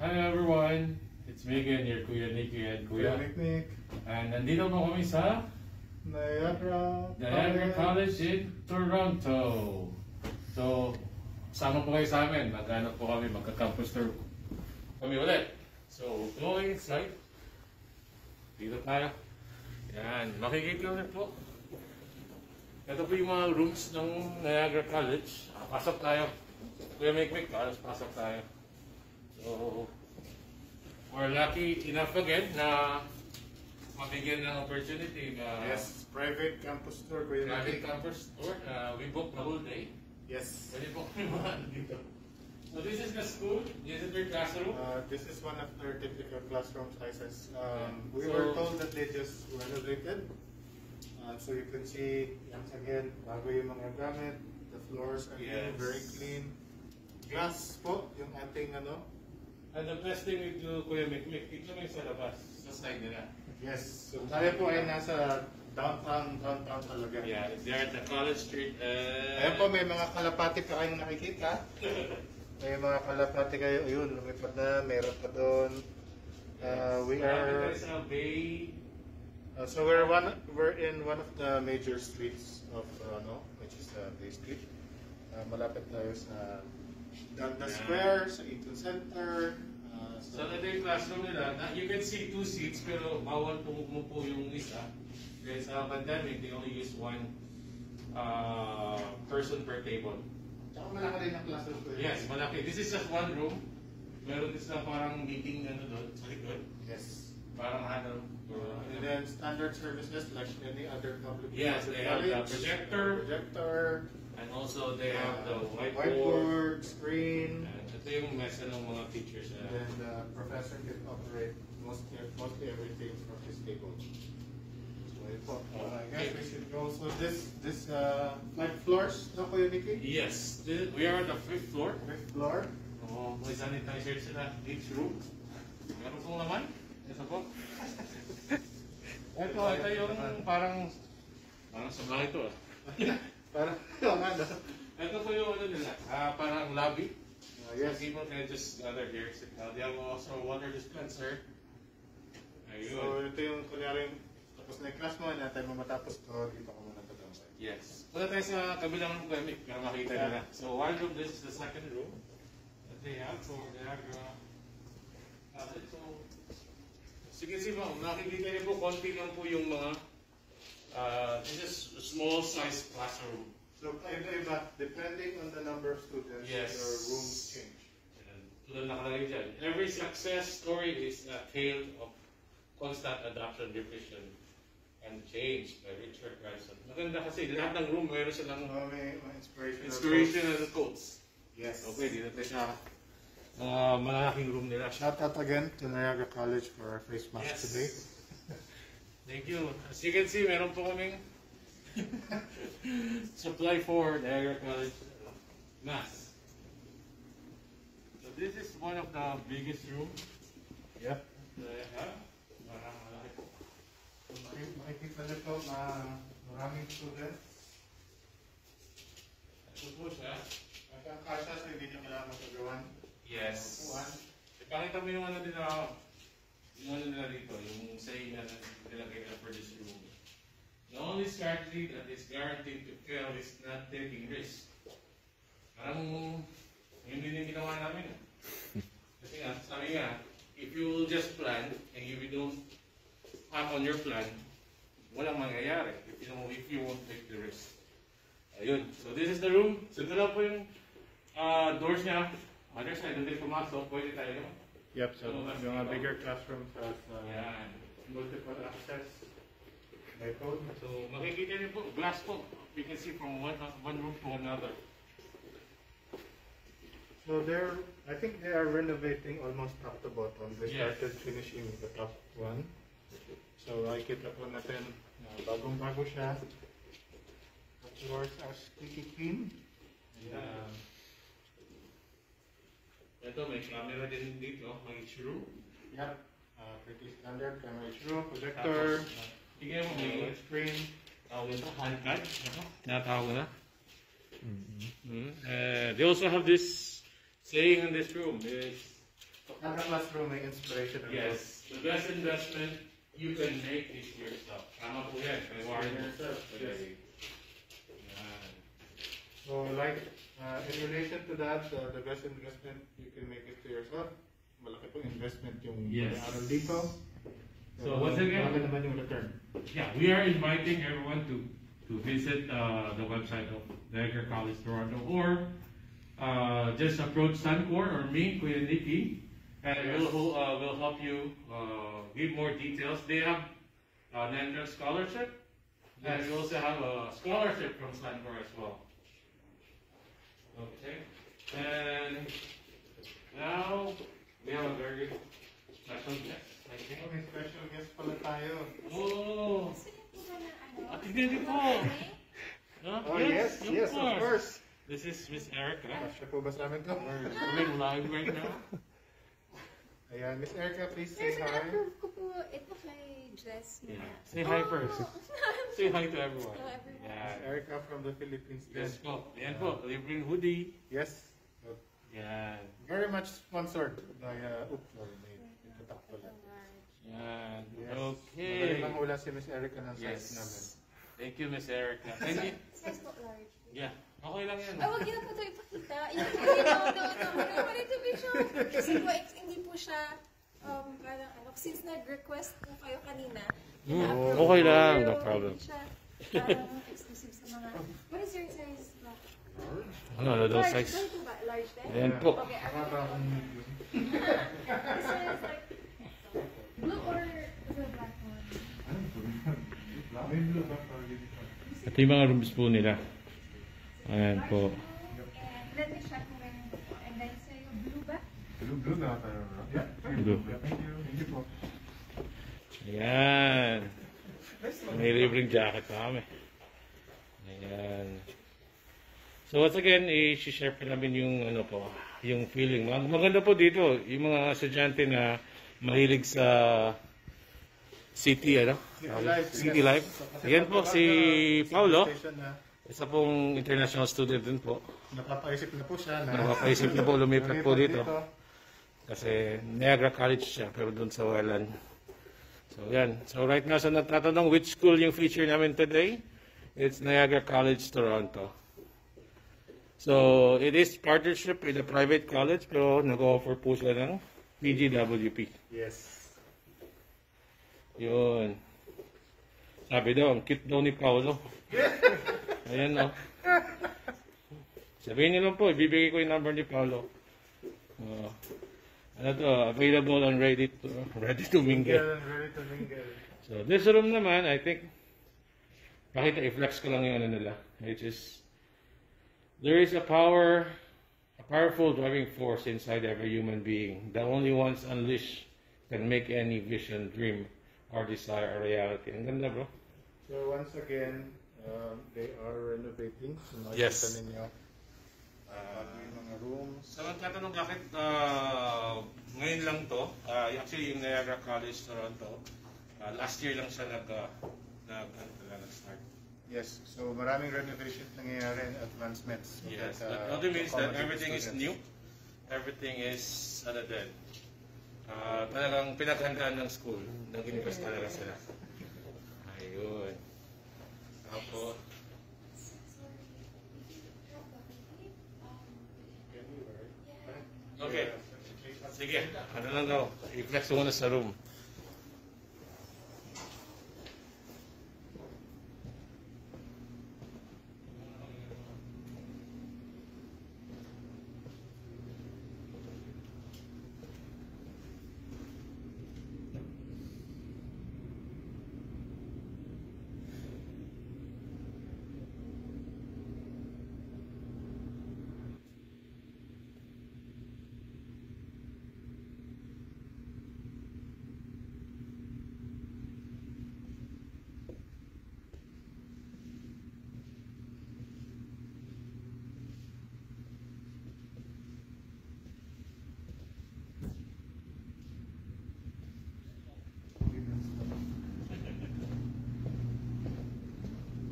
Hi everyone! It's me again, your Kuya Nicky and Kuya. Nick. And nandito po kami sa Niagara College in Toronto. So, sama po kayo sa amin. Maghanap po kami, magka-campus tour kami ulit. So, going inside. Dito tayo. Yan, makikita ulit po. Ito po yung mga rooms ng Niagara College. Pasok tayo. Kuya Mikmik, pasok tayo. So, we're lucky enough again na mabigyan ng opportunity na Yes, private campus tour. private campus tour. We booked the whole day. Yes. Pwede po kami mga dito. So this is the school. This is their classroom. This is one of their typical classroom sizes. We were told that they just renovated. So you can see, once again, bago yung mga gamit. The floors are new, very clean. Glass po, yung ating ano. And the best thing we do, Kuya Mikmik, ito may sa labas, sa side nila. Yes. So tayo po ay nasa downtown talaga. Yeah, they're at the College Street. Ayan po, may mga kalapati pa kayong nakikita. May mga kalapati kayo. Ayun, lumipad na. Meron pa doon. We are... So we're in one of the major streets of Toronto, which is Bay Street. Malapit tayo sa Dundas Square, sa Eaton Center. So ito yung classroom nila. You can see 2 seats pero bawal pumupo yung isa. Dahil sa pandemic, they only use 1 person per table. Tsaka malaki rin ang classroom ko. Yes, malaki. This is just 1 room. Meron din sila parang meeting doon sa likod. Yes. Parang and then standard services like any other public. Yes, they have the projector. And also they have the whiteboard screen. And ito yung mesa ng mga teachers. And then the professor can operate mostly everything from his table. So I guess we should go. So this 5 floors, no, Kuya Nicky? Yes, we are at the 5th floor. 5th floor. Oh, may sanitizer sila each room. Meron pong naman. Ito po. Ito yung parang sa bahay ito ah. Parang Ito po yung ano nila, parang lobby. Yes. People can just gather here. They have also a water dispenser. Ayun. So ito yung kunyari tapos na yung class mo, na tayo matapos to, dito ko muna ito doon. Yes. Punta tayo sa kabilang room kami para makita nila. So one room, this is the second room that they have for Niagara. So you can see po, nakikita niyo po, konti lang po yung mga this is a small size classroom. So iba-iba, depending on the number of students, yes, your rooms change. Tulad nakalagay dyan, every success story is a tale of constant adoption, revision, and change by Richard Branson. Maganda kasi lahat ng room mayroon silang may inspirational quotes. Yes. Okay, dito tayo sa malaking room nila. Shout out again to Niagara College for our face mask today. Thank you. As you can see, meron po kaming supply for Niagara College mask. So this is one of the biggest rooms. Yep. That I have. Makikita nyo po na maraming students. Ito po siya. Magkakasya sa hindi nyo kailangan magagawan. Yes. Ipakita mo yung ano nila, dito, yung saying na nilagay na for this room. The only strategy that is guaranteed to fail is not taking risk. Parang yun din yung ginawa namin. Kasi nga, sabi nga, if you will just plan and if you don't act on your plan, walang mangyayari if you won't take the risk. Ayun. So this is the room. So ito lang po yung doors niya. Other side, doon tayo pumasok. Pwede tayo naman. Yep, so yung bigger classrooms has Yan. multiple access by code. So makikita niyo po, glass po. You can see from one room to another. So I think they are renovating almost top to bottom. They started finishing the top one. So nakikita po natin bagong-bago siya. The floors are squeaky clean. Ito, may camera din dito, may each room. Yep, pretty standard camera each room, projector, tingnan mo, may screen. Tawag ito, hand card. Tinatawag na. They also have this saying in this room. It's Kada classroom may inspiration. Yes, the best investment you can make is yourself. Tama po yan. Kay Warren. Yourself, yes. Yan. So like, in relation to that, the best investment you can make it to yourself. Malaki pong investment yung Yes. aral dito. So once again, malaki naman yung return. yeah, we are inviting everyone to visit the website of Niagara College Toronto, or just approach Suncor or me, Kuya Nikki, and we'll help you give more details. They have an entrance scholarship, and we also have a scholarship from Suncor as well. Okay, and now we have a very special guest. I think. May special guest pala tayo. Oh, Gusto niyo po ba na ano? tignan niyo po. Oh yes, of course. This is Miss Erica. Siya po ba sa amin to? We're going live right now. Ayan, Miss Erica, please Sir, say hi. na-approve ko po ito kay Jess. Yeah. Say hi first. Say hi to everyone. Hello, everyone. Miss Yeah. Erica from the Philippines. Yes po. Yan po. Libreng hoodie. Yes. Yan. Very much sponsored by, oops, sorry, may itatak pala. Yan. Yes. Okay. Magaling mang hula si Miss Erica ng size namin. Yes. Thank you, Miss Erica. And you, Size po large. yeah. Okay lang yan. Ay, wag niyo na po ito ipakita. Yung no, wanted to be sure. Kasi po, hindi po siya, parang ano, since nag-request po kayo kanina, na-approve okay po, lang, pero no problem. hindi siya, parang exclusive sa mga, what is your size? Ano, those Large, size? ganito ba? Large din? Ayan po. Okay, Para akong medium. this is like, blue or the black one? May blue ba? Para dito. Ito yung mga rooms po nila. Ayan po. And let me check kung meron po. And then say blue ba? Blue na tayo. Yeah, Blue. Thank you. Thank you po. Ayan. May libreng jacket pa kami. Ayan. So once again, i-share pa namin yung ano po, yung feeling. Maganda po dito, yung mga estudyante na mahilig sa city, ano? City life. Ayan po si Paulo, isa pong international student din po. Napapaisip na po siya na Nakapaisip na po lumipat po dito. Kasi Niagara College siya, pero doon sa Welland. So yan. So right now, sa natatanong which school yung feature namin today, it's Niagara College, Toronto. So it is partnership with a private college, pero nag-offer po sila ng PGWP. Yes. Yun. Sabi daw, ang cute daw ni Paolo. Ayan o. Sabihin niyo lang po, ibibigay ko yung number ni Paolo. Ano to, available and ready to mingle. Ready to mingle. So this room naman, I think, pakita, i-flex ko lang yung ano nila. Which is, there is a powerful driving force inside every human being. The only ones unleashed can make any vision, dream, or desire a reality. Ang ganda, bro. So once again, they are renovating. So Yes. makikita ninyo yung mga rooms. Sa magtatanong bakit ngayon lang to, actually yung Niagara College Toronto, last year lang siya nag-start. Yes, so maraming renovations nangyayari and advancements. So Yes, that, but other means that accommodate everything is students. new, everything is dead. Talagang pinaghandaan ng school, nag-invest talaga sila. Ayun. Ako. Okay. Sige, ano lang daw, i-flex mo muna sa room.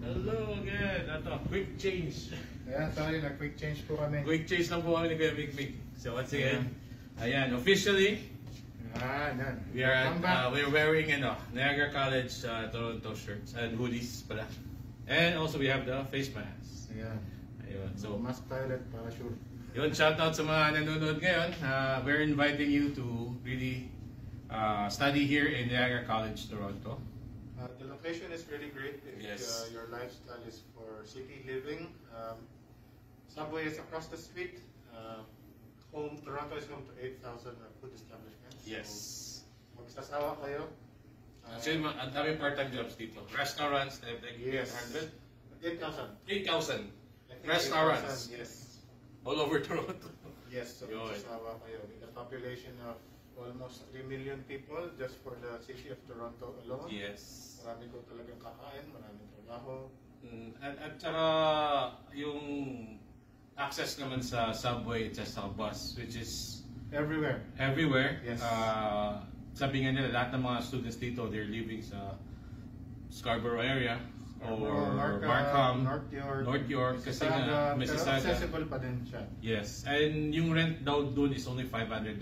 Hello again. Ito, quick change. Ayan, sorry, nag-quick change po kami. Quick change lang po kami ni Kuya Big Big. So once again, Ayan, officially, Yan. we are Welcome back. we're wearing Niagara College Toronto shirts and hoodies pala. And also we have the face masks. Ayan. Ayun. So, So, mask pilot para sure. yun, shoutout sa mga nanonood ngayon. We're inviting you to really study here in Niagara College, Toronto. The location is really great if Yes. your lifestyle is for city living. Subway is across the street. Toronto is home to 8,000 food establishments. Yes. So, magsasawa kayo. Actually, ang daming part-time jobs dito. Restaurants, they have like Yes. 800. 8,000. 8,000 I think Restaurants. 8,000, yes. all over Toronto. Yes, so Yun. magsasawa kayo. With a population of almost 3 million people just for the city of Toronto alone. Yes. Marami ko talagang kakain, maraming trabaho. At saka yung access naman sa subway at sa bus, which is Everywhere. everywhere. Yes. Sabi nga nila, lahat ng mga students dito, they're living sa Scarborough area or Markham, North York, kasi nga Pero Mississauga. accessible pa din siya. Yes. And yung rent daw doon is only $500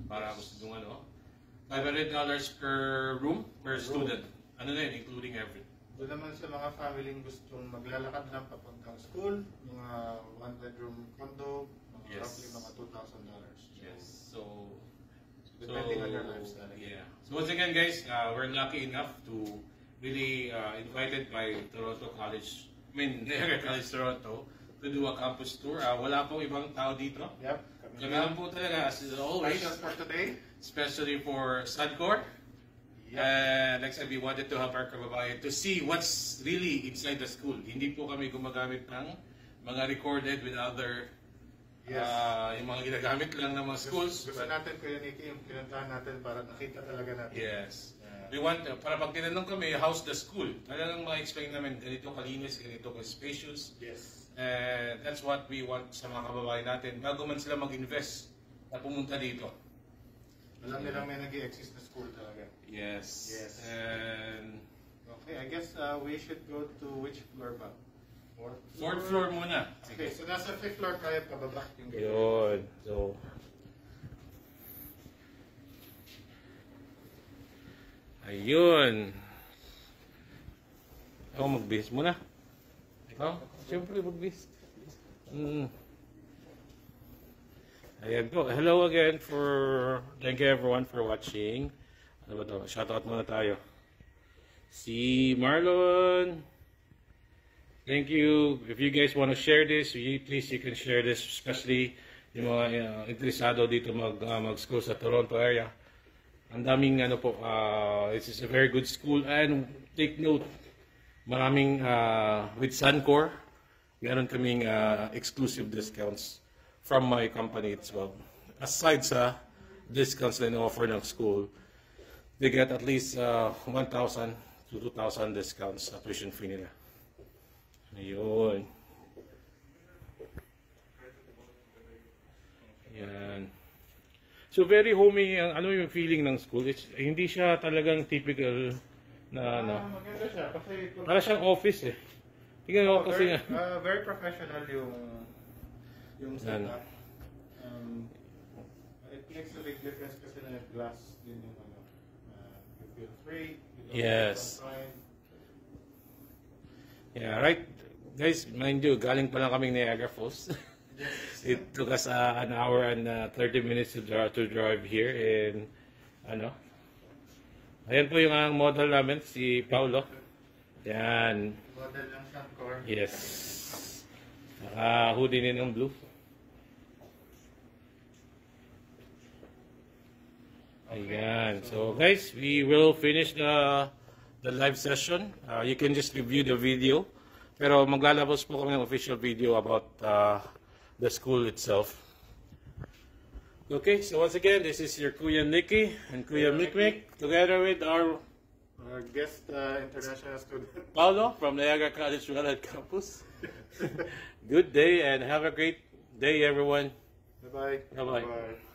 para gusto nung $500 per room, per student. Ano na yun, including everything. Doon naman sa mga family gustong maglalakad lang papuntang school, mga one-bedroom condo, Yes. roughly mga $2,000. Yes. So, Depending on your lifestyle. Yeah. So once again, guys, we're lucky enough to really invited by Toronto College, Niagara College Toronto to do a campus tour. Wala pong ibang tao dito. Yep. Kami lang po talaga, as always, Special for today. especially for Sadcor. Yep. And like I said, we wanted to help our kababayan to see what's really inside the school. Hindi po kami gumagamit ng mga recorded with other Yes. yung mga ginagamit lang ng mga schools. Gusto natin, Kuya Nicky, yung pinuntahan natin para nakita talaga natin. Yes. Yeah. We want, para pag tinanong kami, how's the school? Talagang ma-explain namin, ganito kalinis, ganito ka-spacious. Yes. And that's what we want sa mga kababayan natin, bago man sila mag-invest na pumunta dito. Alam nilang may nag-i-exist na school talaga. Yes. Yes. And Okay, I guess we should go to which floor ba? fourth floor muna. Okay, so nasa 5th floor tayo pababa yung gate. Yun. So, ayun. Ako mag-bis muna. Ikaw? Siyempre mag-bis. Ayan po. Hello again thank you everyone for watching. Ano ba ito? Shoutout muna tayo. Si Marlon. Thank you. If you guys want to share this, please you can share this, especially yung mga interesado dito mag-school sa Toronto area. Ang daming this is a very good school, and take note, maraming with Suncor, meron kaming exclusive discounts from my company as well. Aside sa discounts na offer ng school, they get at least 1,000 to 2,000 discounts sa tuition fee nila. Ayun. Yan. So very homey ang yung feeling ng school. Hindi siya talagang typical na Maganda siya kasi para siyang office eh. Tingnan mo kasi very professional yung Yan. setup. It makes a big difference kasi na glass din yung you feel free. You don't Yes. feel confined. Yeah, right. Guys, mind you, galing pa lang kaming Niagara Falls. It took us an hour and 30 minutes to drive here, and ayan po yung model namin, si Paulo. Yan. Model ng Suncor. Yes. Hoodie din ng blue. Ayan. So guys, we will finish the live session. You can just review the video. Pero maglalabas po kami ng official video about the school itself. Okay, so once again, this is your Kuya Nicky and Kuya Mikmik, together with our Guest international student. Paulo from Niagara College Red Campus. Good day and have a great day, everyone. Bye-bye. Bye-bye. Bye-bye.